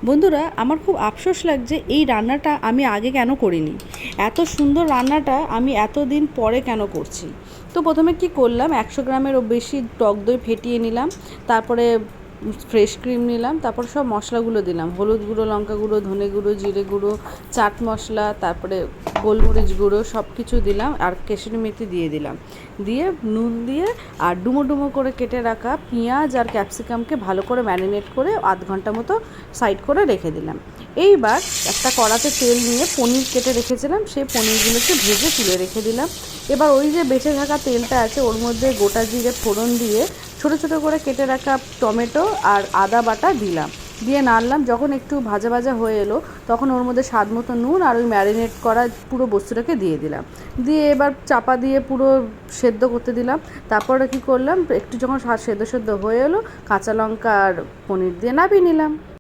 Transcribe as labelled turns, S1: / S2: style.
S1: বন্ধুরা, আমার খুব আফসোস লাগছে এই রান্নাটা আমি আগে কেন করিনি। এত সুন্দর রান্নাটা আমি এতদিন পরে কেন করছি। তো প্রথমে কি করলাম, 100 গ্রামেরও বেশি টক দই ফেটিয়ে নিলাম, তারপরে ফ্রেশ ক্রিম নিলাম, তারপর সব মশলাগুলো দিলাম, হলুদ গুঁড়ো, লঙ্কা গুঁড়ো, ধনে গুঁড়ো, জিরে গুঁড়ো, চাট মশলা, তারপরে গোলমরিচ গুঁড়ো সব কিছু দিলাম, আর কেশরি মেথি দিয়ে দিলাম, দিয়ে নুন দিয়ে আর ডুমো ডুমো করে কেটে রাখা পেঁয়াজ আর ক্যাপসিকামকে ভালো করে ম্যারিনেট করে আধ ঘন্টা মতো সাইড করে রেখে দিলাম। এইবার একটা কড়াতে তেল নিয়ে পনির কেটে রেখেছিলাম, সেই পনিরগুলোকে ভেজে তুলে রেখে দিলাম। এবার ওই যে বেঁচে থাকা তেলটা আছে ওর মধ্যে গোটা জিরে ফোড়ন দিয়ে ছোটো ছোটো করে কেটে রাখা টমেটো আর আদা বাটা দিলাম, দিয়ে নাড়লাম। যখন একটু ভাজা ভাজা হয়ে এলো তখন ওর মধ্যে স্বাদ মতো নুন আর ওই ম্যারিনেট করা পুরো বস্তুটাকে দিয়ে দিলাম, দিয়ে এবার চাপা দিয়ে পুরো সেদ্ধ করতে দিলাম। তারপরে কী করলাম, একটু যখন সেদ্ধ হয়ে এলো কাঁচা লঙ্কা আর পনির দিয়ে নামিয়ে নিলাম।